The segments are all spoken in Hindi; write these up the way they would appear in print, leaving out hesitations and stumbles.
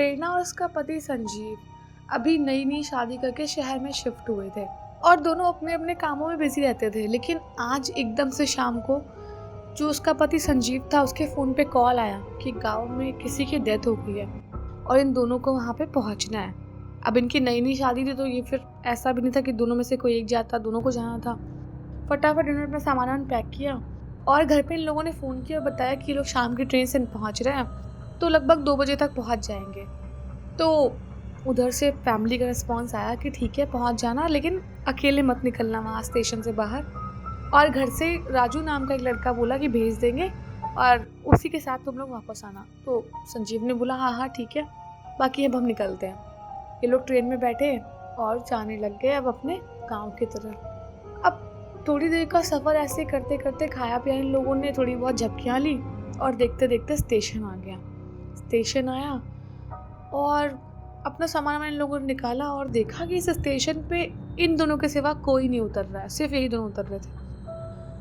प्रेरणा और उसका पति संजीव अभी नई नई शादी करके शहर में शिफ्ट हुए थे और दोनों अपने अपने कामों में बिजी रहते थे। लेकिन आज एकदम से शाम को जो उसका पति संजीव था उसके फ़ोन पे कॉल आया कि गांव में किसी की डेथ हो गई है और इन दोनों को वहाँ पे पहुँचना है। अब इनकी नई नई शादी थी तो ये फिर ऐसा भी नहीं था कि दोनों में से कोई एक जाता, दोनों को जाना था। फटाफट इन्होंने अपना सामान पैक किया और घर पे इन लोगों ने फ़ोन किया और बताया कि ये लोग शाम की ट्रेन से पहुँच रहे हैं, तो लगभग 2 बजे तक पहुँच जाएंगे। तो उधर से फैमिली का रिस्पॉन्स आया कि ठीक है पहुँच जाना, लेकिन अकेले मत निकलना वहाँ स्टेशन से बाहर। और घर से राजू नाम का एक लड़का बोला कि भेज देंगे और उसी के साथ तुम लोग वापस आना। तो संजीव ने बोला हाँ हाँ ठीक है, बाकी अब हम निकलते हैं। ये लोग ट्रेन में बैठे और जाने लग गए अब अपने गांव की तरफ। अब थोड़ी देर का सफ़र ऐसे करते करते खाया पिया इन लोगों ने, थोड़ी बहुत झपकियाँ ली और देखते देखते स्टेशन आ गया। स्टेशन आया और अपना सामान इन लोगों ने निकाला और देखा कि इस स्टेशन पे इन दोनों के सिवा कोई नहीं उतर रहा है, सिर्फ यही दोनों उतर रहे थे।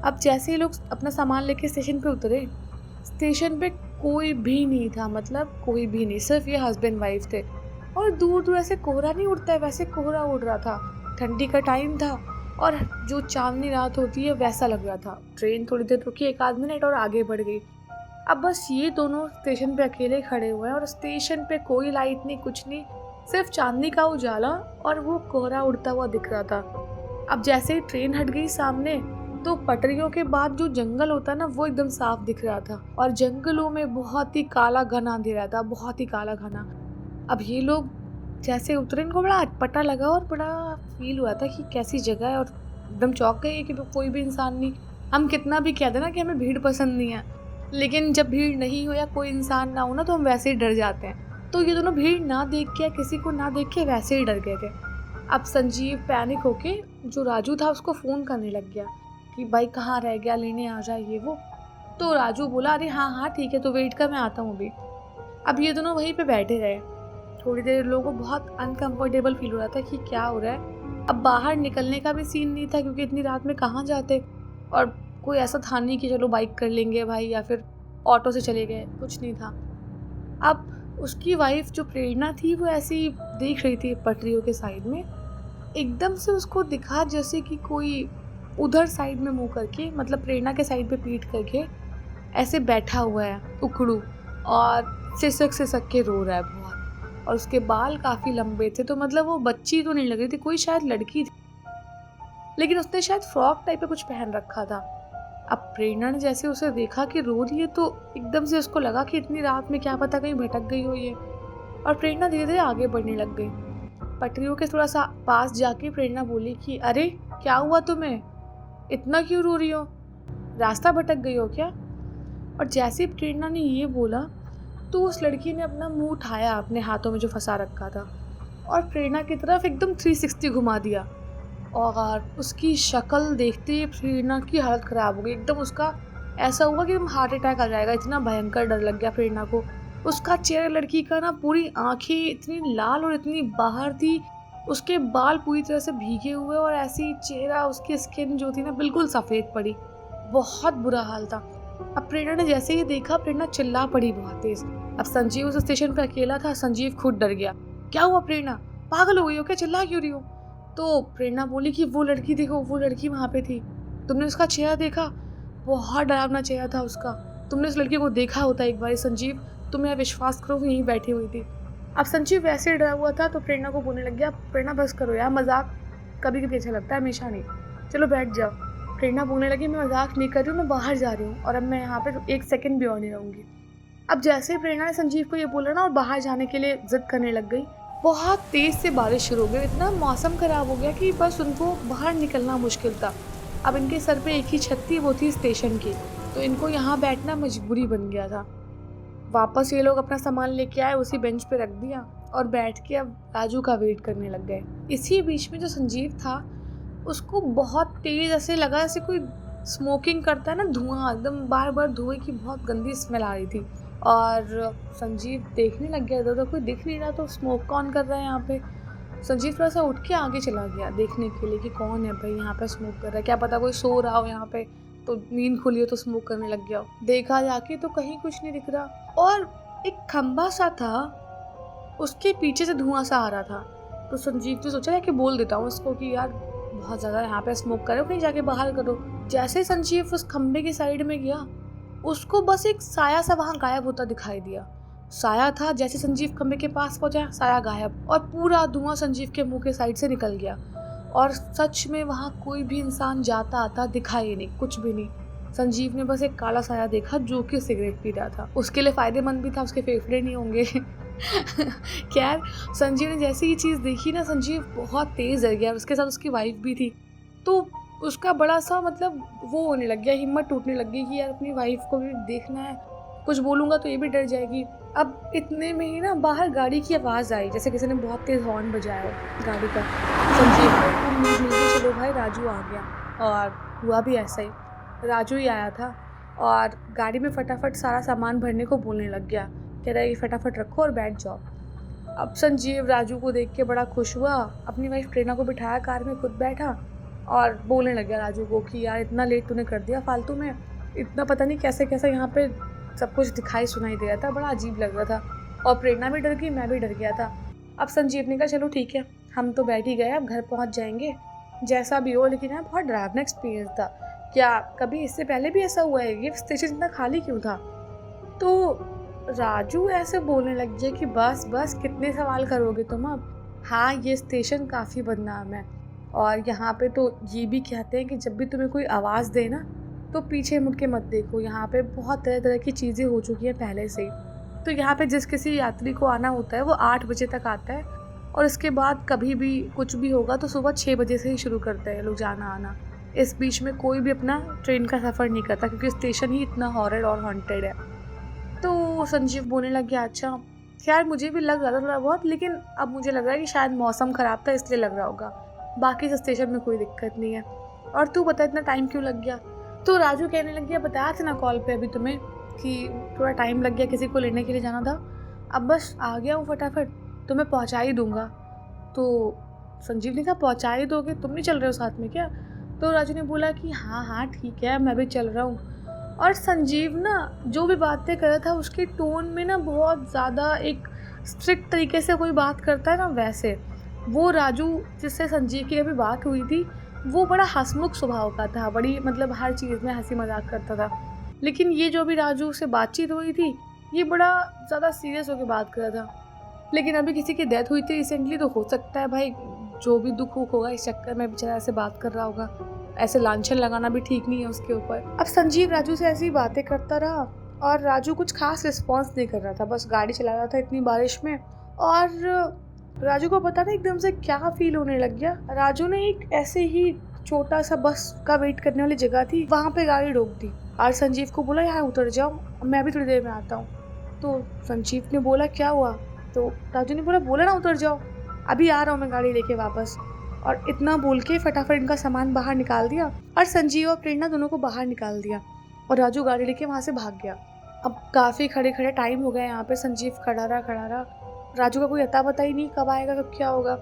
अब जैसे ही लोग अपना सामान लेके स्टेशन पे उतरे, स्टेशन पे कोई भी नहीं था, मतलब कोई भी नहीं, सिर्फ ये हस्बैंड वाइफ थे। और दूर दूर ऐसे कोहरा नहीं उड़ता है वैसे कोहरा उड़ रहा था। ठंडी का टाइम था और जो चांदनी रात होती है वैसा लग रहा था। ट्रेन थोड़ी देर रुकी, 1 आध मिनट और आगे बढ़ गई। अब बस ये दोनों स्टेशन पे अकेले खड़े हुए हैं और स्टेशन पे कोई लाइट नहीं, कुछ नहीं, सिर्फ चांदनी का उजाला और वो कोहरा उड़ता हुआ दिख रहा था। अब जैसे ही ट्रेन हट गई सामने, तो पटरियों के बाद जो जंगल होता है ना वो एकदम साफ दिख रहा था और जंगलों में बहुत ही काला घना अंधेरा था, बहुत ही काला घना। अब ये लोग जैसे उतरे, इनको बड़ा अटपटा लगा और बड़ा फील हुआ था कि कैसी जगह है, और एकदम चौंक गए कि कोई भी इंसान नहीं। हम कितना भी कह देना कि हमें भीड़ पसंद नहीं है, लेकिन जब भीड़ नहीं हो या कोई इंसान ना हो ना तो हम वैसे ही डर जाते हैं। तो ये दोनों भीड़ ना देख के, किसी को ना देख के वैसे ही डर गए थे। अब संजीव पैनिक होके जो राजू था उसको फ़ोन करने लग गया कि भाई कहाँ रह गया, लेने आ जाए ये वो। तो राजू बोला अरे हाँ हाँ ठीक है, तो वेट कर, मैं आता हूँ अभी। अब ये दोनों वहीं पे बैठे रहे। थोड़ी देर लोगों को बहुत अनकंफर्टेबल फील हो रहा था कि क्या हो रहा है। अब बाहर निकलने का भी सीन नहीं था क्योंकि इतनी रात में कहाँ जाते, और कोई ऐसा था नहीं कि चलो बाइक कर लेंगे भाई या फिर ऑटो से चले गए, कुछ नहीं था। अब उसकी वाइफ जो प्रेरणा थी वो ऐसी देख रही थी पटरियों के साइड में। एकदम से उसको दिखा जैसे कि कोई उधर साइड में मुंह करके, मतलब प्रेरणा के साइड पे पीठ करके ऐसे बैठा हुआ है उखड़ू और सिसक सिसक के रो रहा है बहुत। और उसके बाल काफ़ी लंबे थे, तो मतलब वो बच्ची तो नहीं लग रही थी, कोई शायद लड़की थी, लेकिन उसने शायद फ्रॉक टाइप का कुछ पहन रखा था। अब प्रेरणा ने जैसे उसे देखा कि रो रही है तो एकदम से उसको लगा कि इतनी रात में क्या पता कहीं भटक गई हो ये, और प्रेरणा धीरे धीरे आगे बढ़ने लग गई। पटरियों के थोड़ा सा पास जाके प्रेरणा बोली कि अरे क्या हुआ तुम्हें, इतना क्यों रो रही हो, रास्ता भटक गई हो क्या? और जैसे ही प्रेरणा ने ये बोला तो उस लड़की ने अपना मुंह उठाया अपने हाथों में जो फंसा रखा था और प्रेरणा की तरफ एकदम 360 घुमा दिया। और उसकी शक्ल देखते ही प्रेरणा की हालत ख़राब हो गई। एकदम उसका ऐसा हुआ कि एकदम हार्ट अटैक आ जाएगा, इतना भयंकर डर लग गया प्रेरणा को। उसका चेहरा, लड़की का ना पूरी आंखें इतनी लाल और इतनी बाहर थी, उसके बाल पूरी तरह से भीगे हुए और ऐसी चेहरा, उसकी स्किन जो थी ना बिल्कुल सफ़ेद पड़ी। बहुत बुरा हाल था। अब प्रेरणा ने जैसे ही देखा, प्रेरणा चिल्ला पड़ी बहुत तेज। अब संजीव उस स्टेशन पर अकेला था, संजीव खुद डर गया। क्या हुआ प्रेरणा, पागल हो गई हो क्या, चिल्ला क्यों रही हो? तो प्रेरणा बोली कि वो लड़की देखो, वो लड़की वहाँ पे थी, तुमने उसका चेहरा देखा, बहुत डरावना चेहरा था उसका। तुमने उस लड़की को देखा होता एक बार संजीव, तुम मेरा विश्वास करो, यहीं बैठी हुई थी। अब संजीव वैसे डरा हुआ था तो प्रेरणा को बोलने लग गया, प्रेरणा बस करो यार, मजाक कभी कभी अच्छा लगता है, हमेशा नहीं, चलो बैठ जाओ। प्रेरणा बोलने लगी मैं मजाक नहीं कर रही हूँ, मैं बाहर जा रही हूँ और अब मैं यहाँ पे 1 सेकंड भी और नहीं रहूँगी। अब जैसे ही प्रेरणा ने संजीव को ये बोला ना और बाहर जाने के लिए जिद करने लग गई, बहुत तेज़ से बारिश शुरू हो गई। इतना मौसम ख़राब हो गया कि बस उनको बाहर निकलना मुश्किल था। अब इनके सर पे एक ही छत थी, वो थी स्टेशन की, तो इनको यहाँ बैठना मजबूरी बन गया था। वापस ये लोग अपना सामान लेके आए, उसी बेंच पे रख दिया और बैठ के अब राजू का वेट करने लग गए। इसी बीच में जो संजीव था उसको बहुत तेज़ ऐसे लगा जैसे कोई स्मोकिंग करता है ना, धुआं, एकदम बार बार धुएं की बहुत गंदी स्मेल आ रही थी। और संजीव देखने लग गया, इधर कोई दिख नहीं रहा तो स्मोक कौन कर रहा है यहाँ पे। संजीव थोड़ा सा उठ के आगे चला गया देखने के लिए कि कौन है भाई यहाँ पे स्मोक कर रहा है, क्या पता कोई सो रहा हो यहाँ पे तो नींद खुली हो तो स्मोक करने लग गया हो। देखा जाके तो कहीं कुछ नहीं दिख रहा और एक खंबा सा था उसके पीछे से धुआं सा आ रहा था। तो संजीव ने सोचा कि बोल देता हूँ उसको कि यार बहुत ज़्यादा यहाँ पे स्मोक करो, कहीं जाके बाहर करो। जैसे संजीव उस खंबे की साइड में गया, उसको बस एक साया सा वहाँ गायब होता दिखाई दिया। साया था, जैसे संजीव खंबे के पास पहुंचा साया गायब, और पूरा धुआं संजीव के मुंह के साइड से निकल गया। और सच में वहाँ कोई भी इंसान जाता आता दिखाई नहीं, कुछ भी नहीं। संजीव ने बस एक काला साया देखा जो कि सिगरेट पी रहा था। उसके लिए फ़ायदेमंद भी था, उसके फेफड़े नहीं होंगे। खैर, संजीव ने जैसे ये चीज़ देखी ना, संजीव बहुत तेज़ डर गया। उसके साथ उसकी वाइफ भी थी, तो उसका बड़ा सा मतलब वो होने लग गया, हिम्मत टूटने लग गई कि यार अपनी वाइफ को भी देखना है, कुछ बोलूँगा तो ये भी डर जाएगी। अब इतने में ही ना बाहर गाड़ी की आवाज़ आई, जैसे किसी ने बहुत तेज़ हॉर्न बजाया हो गाड़ी का। संजीव को उम्मीद मिल गई, चलो भाई राजू आ गया। और हुआ भी ऐसा ही, राजू ही आया था और गाड़ी में फटाफट सारा सामान भरने को बोलने लग गया। कह रहा है ये फटाफट रखो और बैठ जाओ। अब संजीव राजू को देख के बड़ा खुश हुआ, अपनी वाइफ प्रेरणा को बिठाया कार में, खुद बैठा और बोलने लग गया राजू को कि यार इतना लेट तूने कर दिया फालतू में, इतना पता नहीं कैसे कैसे यहाँ पे सब कुछ दिखाई सुनाई दे रहा था, बड़ा अजीब लग रहा था। और प्रेरणा भी डर गई, मैं भी डर गया था। अब संजीव ने कहा चलो ठीक है, हम तो बैठ ही गए, अब घर पहुँच जाएंगे जैसा भी हो। लेकिन यार बहुत डरावना एक्सपीरियंस था। क्या कभी इससे पहले भी ऐसा हुआ है? ये स्टेशन इतना खाली क्यों था? तो राजू ऐसे बोलने लग गया कि बस बस कितने सवाल करोगे तुम अब। हाँ, ये स्टेशन काफ़ी बदनाम है और यहाँ पे तो ये भी कहते हैं कि जब भी तुम्हें कोई आवाज़ दे ना तो पीछे मुड़ के मत देखो। यहाँ पे बहुत तरह तरह की चीज़ें हो चुकी हैं पहले से ही। तो यहाँ पे जिस किसी यात्री को आना होता है वो 8 बजे तक आता है और इसके बाद कभी भी कुछ भी होगा तो सुबह 6 बजे से ही शुरू करते हैं लोग जाना आना। इस बीच में कोई भी अपना ट्रेन का सफ़र नहीं करता क्योंकि स्टेशन ही इतना हॉरर और हॉन्टेड है। तो संजीव बोलने लग गया अच्छा। खैर मुझे भी लग रहा था थोड़ा बहुत, लेकिन अब मुझे लग रहा है कि शायद मौसम ख़राब था इसलिए लग रहा होगा, बाकी से स्टेशन में कोई दिक्कत नहीं है। और तू बता इतना टाइम क्यों लग गया? तो राजू कहने लग गया बताया था ना कॉल पे अभी तुम्हें कि थोड़ा टाइम लग गया, किसी को लेने के लिए जाना था, अब बस आ गया हूँ फटाफट, तुम्हें पहुँचा ही दूँगा। तो संजीव ने कहा पहुँचा ही दोगे, तुम नहीं चल रहे हो साथ में क्या? तो राजू ने बोला कि हाँ हाँ ठीक है, मैं भी चल रहा हूँ। और संजीव ना जो भी बातें कर रहा था उसके टोन में ना बहुत ज़्यादा एक स्ट्रिक्ट तरीके से कोई बात करता है ना, वैसे वो राजू जिससे संजीव की अभी बात हुई थी वो बड़ा हंसमुख स्वभाव का था, बड़ी मतलब हर चीज़ में हंसी मजाक करता था। लेकिन ये जो भी राजू से बातचीत हुई थी ये बड़ा ज़्यादा सीरियस होकर बात कर रहा था। लेकिन अभी किसी की डेथ हुई थी रिसेंटली, तो हो सकता है भाई जो भी दुख होगा इस चक्कर में बेचारा ऐसे बात कर रहा होगा, ऐसे लांछन लगाना भी ठीक नहीं है उसके ऊपर। अब संजीव राजू से ऐसी बातें करता रहा और राजू कुछ खास रिस्पॉन्स नहीं कर रहा था, बस गाड़ी चला रहा था इतनी बारिश में। और राजू को पता नहीं एकदम से क्या फील होने लग गया। राजू ने एक ऐसे ही छोटा सा बस का वेट करने वाली जगह थी वहाँ पे गाड़ी रोक दी और संजीव को बोला यहाँ उतर जाओ, मैं भी थोड़ी देर में आता हूँ। तो संजीव ने बोला क्या हुआ? तो राजू ने बोला ना उतर जाओ, अभी आ रहा हूँ मैं गाड़ी लेके वापस। और इतना बोल के फटाफट इनका सामान बाहर निकाल दिया और संजीव और प्रेरणा दोनों को बाहर निकाल दिया और राजू गाड़ी लेके वहाँ से भाग गया। अब काफ़ी खड़े खड़े टाइम हो गया यहाँ पे, संजीव खड़ा रहा। राजू का कोई अता पता ही नहीं कब आएगा कब क्या होगा।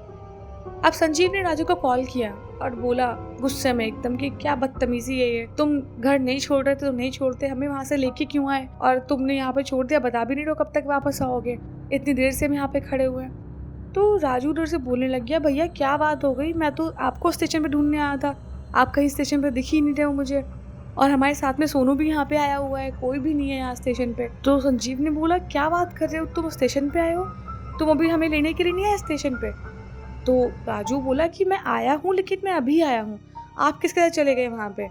अब संजीव ने राजू को कॉल किया और बोला गुस्से में एकदम कि क्या बदतमीजी है ये, तुम घर नहीं छोड़ रहे थे तो नहीं छोड़ते, हमें वहाँ से लेके क्यों आए और तुमने यहाँ पे छोड़ दिया, बता भी नहीं रहे कब तक वापस आओगे, इतनी देर से हम यहाँ पे खड़े हुए हैं। तो राजू उधर से बोलने लग गया भैया क्या बात हो गई, मैं तो आपको स्टेशन पे ढूंढने आया था, आप कहीं स्टेशन पे दिख ही नहीं रहे हो मुझे, और हमारे साथ में सोनू भी यहाँ पे आया हुआ है, कोई भी नहीं है यहाँ स्टेशन पे। तो संजीव ने बोला क्या बात कर रहे हो, तुम स्टेशन पे आए हो, तुम अभी हमें लेने के लिए नहीं आए स्टेशन पे? तो राजू बोला कि मैं आया हूँ लेकिन मैं अभी आया हूँ, आप किसके साथ चले गए वहाँ पे?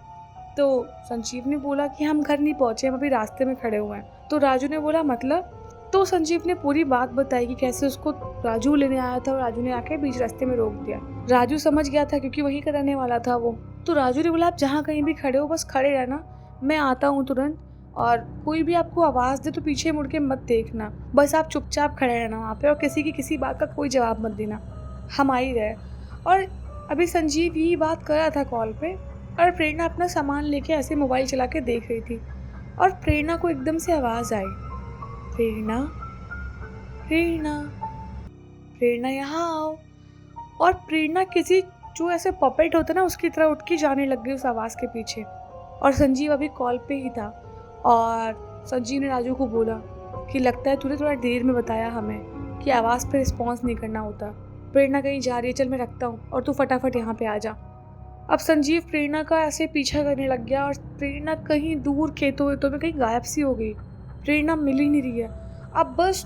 तो संजीव ने बोला कि हम घर नहीं पहुँचे, हम अभी रास्ते में खड़े हुए हैं। तो राजू ने बोला मतलब? तो संजीव ने पूरी बात बताई कि कैसे उसको राजू लेने आया था और राजू ने आके बीच रास्ते में रोक दिया। राजू समझ गया था क्योंकि वहीं का रहने वाला था वो। तो राजू ने बोला आप जहाँ कहीं भी खड़े हो बस खड़े रहना, मैं आता हूँ तुरंत, और कोई भी आपको आवाज़ दे तो पीछे मुड़ के मत देखना, बस आप चुपचाप खड़े रहना वहाँ पे और किसी की किसी बात का कोई जवाब मत देना, हम आ ही रहे। और अभी संजीव यही बात कर रहा था कॉल पे और प्रेरणा अपना सामान लेके ऐसे मोबाइल चला के देख रही थी और प्रेरणा को एकदम से आवाज़ आई, प्रेरणा प्रेरणा प्रेरणा यहाँ आओ। और प्रेरणा किसी जो ऐसे पपेट होता ना उसकी तरह उठ के जाने लग गई उस आवाज़ के पीछे। और संजीव अभी कॉल पे ही था और संजीव ने राजू को बोला कि लगता है तूने थोड़ा देर में बताया हमें कि आवाज़ पे रिस्पॉन्स नहीं करना होता। प्रेरणा कहीं जा रही है, चल मैं रखता हूँ और तू फटाफट यहाँ पे आ जा। अब संजीव प्रेरणा का ऐसे पीछा करने लग गया और प्रेरणा कहीं दूर खेतों वेतों में कहीं गायब सी हो गई। प्रेरणा मिल ही नहीं रही है। अब बस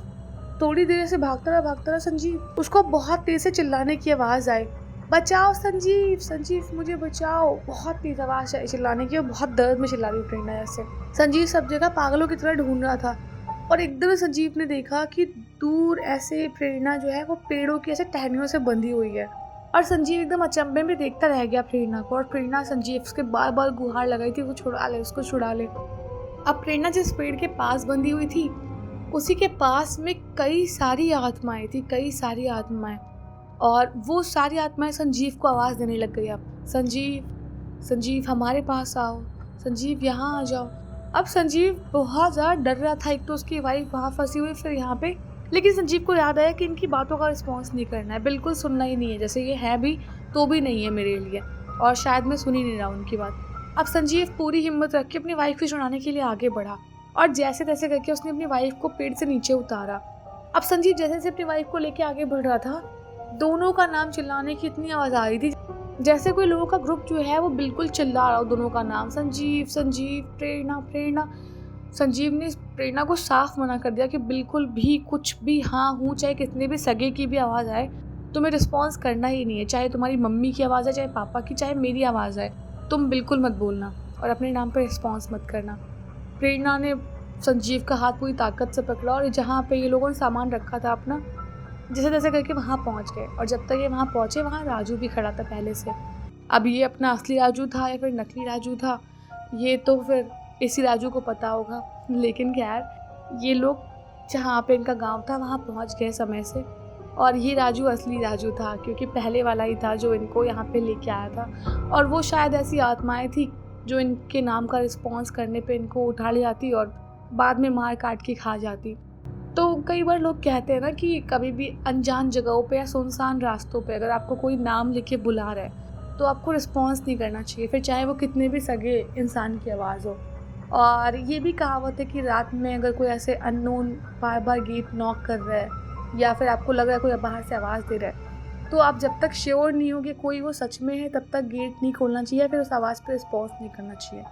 थोड़ी देर से भागता रहा संजीव, उसको बहुत तेज से चिल्लाने की आवाज़ आई, बचाओ संजीव, संजीव मुझे बचाओ। बहुत तेज आवाज़ आई चिल्लाने की और बहुत दर्द में चिल्ला रही प्रेरणा ऐसे। संजीव सब जगह पागलों की तरह ढूंढ रहा था और एकदम संजीव ने देखा कि दूर ऐसे प्रेरणा जो है वो पेड़ों की ऐसे टहनियों से बंधी हुई है और संजीव एकदम अचंभे में देखता रह गया प्रेरणा को। और प्रेरणा संजीव उसके बार बार गुहार लगाई थी, वो छुड़ा ले, उसको छुड़ा ले। अब प्रेरणा जिस पेड़ के पास बंधी हुई थी उसी के पास में कई सारी आत्माएं थी, कई सारी आत्माएं, और वो सारी आत्माएं संजीव को आवाज़ देने लग गई। अब संजीव, संजीव हमारे पास आओ, संजीव यहाँ आ जाओ। अब संजीव बहुत ज़्यादा डर रहा था, एक तो उसकी वाइफ वहाँ फंसी हुई फिर यहाँ पे, लेकिन संजीव को याद आया कि इनकी बातों का रिस्पॉन्स नहीं करना है, बिल्कुल सुनना ही नहीं है, जैसे ये है भी तो भी नहीं है मेरे लिए और शायद मैं सुन ही नहीं रहा उनकी बात। अब संजीव पूरी हिम्मत रख के अपनी वाइफ को छुड़ाने के लिए आगे बढ़ा और जैसे तैसे करके उसने अपनी वाइफ को पेड़ से नीचे उतारा। अब संजीव जैसे जैसे अपनी वाइफ को लेके आगे बढ़ रहा था, दोनों का नाम चिल्लाने की इतनी आवाज़ आ रही थी जैसे कोई लोगों का ग्रुप जो है वो बिल्कुल चिल्ला रहा हो दोनों का नाम, संजीव, संजीव, प्रेरणा, प्रेरणा। संजीव ने प्रेरणा को साफ मना कर दिया कि बिल्कुल भी कुछ भी हाँ हूँ, चाहे कितने भी सगे की भी आवाज़ आए तुम्हें रिस्पॉन्स करना ही नहीं है, चाहे तुम्हारी मम्मी की आवाज़ है, चाहे पापा की, चाहे मेरी आवाज़ है, तुम बिल्कुल मत बोलना और अपने नाम पर रिस्पॉन्स मत करना। प्रेरणा ने संजीव का हाथ पूरी ताकत से पकड़ा और जहाँ पे ये लोगों ने सामान रखा था अपना, जैसे तैसे करके वहाँ पहुँच गए। और जब तक ये वहाँ पहुँचे वहाँ राजू भी खड़ा था पहले से। अब ये अपना असली राजू था या फिर नकली राजू था, ये तो फिर इसी राजू को पता होगा। लेकिन खैर ये लोग जहाँ पे इनका गांव था वहाँ पहुँच गए समय से, और ये राजू असली राजू था क्योंकि पहले वाला ही था जो इनको यहाँ पे लेके आया था। और वो शायद ऐसी आत्माएं थी जो इनके नाम का रिस्पॉन्स करने पे इनको उठा ले जाती और बाद में मार काट के खा जाती। तो कई बार लोग कहते हैं ना कि कभी भी अनजान जगहों पे या सुनसान रास्तों पे अगर आपको कोई नाम लेके बुला रहा है तो आपको रिस्पॉन्स नहीं करना चाहिए, फिर चाहे वो कितने भी सगे इंसान की आवाज़ हो। और ये भी कहावत है कि रात में अगर कोई ऐसे अननोन बार बार गेट नॉक कर रहा है या फिर आपको लग रहा है कोई बाहर से आवाज़ दे रहा है, तो आप जब तक श्योर नहीं हो कि कोई वो सच में है तब तक गेट नहीं खोलना चाहिए या फिर उस आवाज़ पे रिस्पॉन्स नहीं करना चाहिए।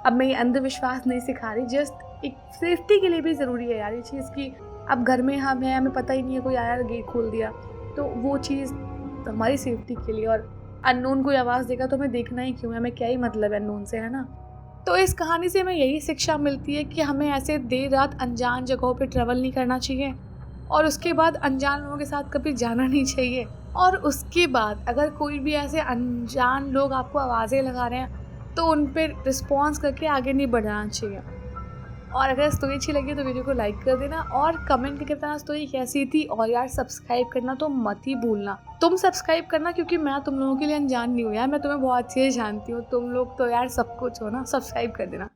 अब मैं ये अंधविश्वास नहीं सिखा रही, जस्ट एक सेफ्टी के लिए भी ज़रूरी है यार ये चीज़ कि अब घर में हम हैं, हमें पता ही नहीं है, कोई आया गेट खोल दिया, तो वो चीज़ हमारी सेफ्टी के लिए। और अननोन कोई आवाज़ देगा तो हमें देखना ही क्यों है, हमें क्या ही मतलब है अननोन से, है ना। तो इस कहानी से हमें यही शिक्षा मिलती है कि हमें ऐसे देर रात अनजान जगहों पे ट्रैवल नहीं करना चाहिए और उसके बाद अनजान लोगों के साथ कभी जाना नहीं चाहिए। और उसके बाद अगर कोई भी ऐसे अनजान लोग आपको आवाज़ें लगा रहे हैं तो उन पर रिस्पॉन्स करके आगे नहीं बढ़ाना चाहिए। और अगर स्टोरी अच्छी लगी तो वीडियो को लाइक कर देना और कमेंट करके बताना स्टोरी कैसी थी। और यार सब्सक्राइब करना तो मत ही भूलना, तुम सब्सक्राइब करना क्योंकि मैं तुम लोगों के लिए अनजान नहीं हूँ यार, मैं तुम्हें बहुत अच्छे से जानती हूँ, तुम लोग तो यार सब कुछ हो ना, सब्सक्राइब कर देना।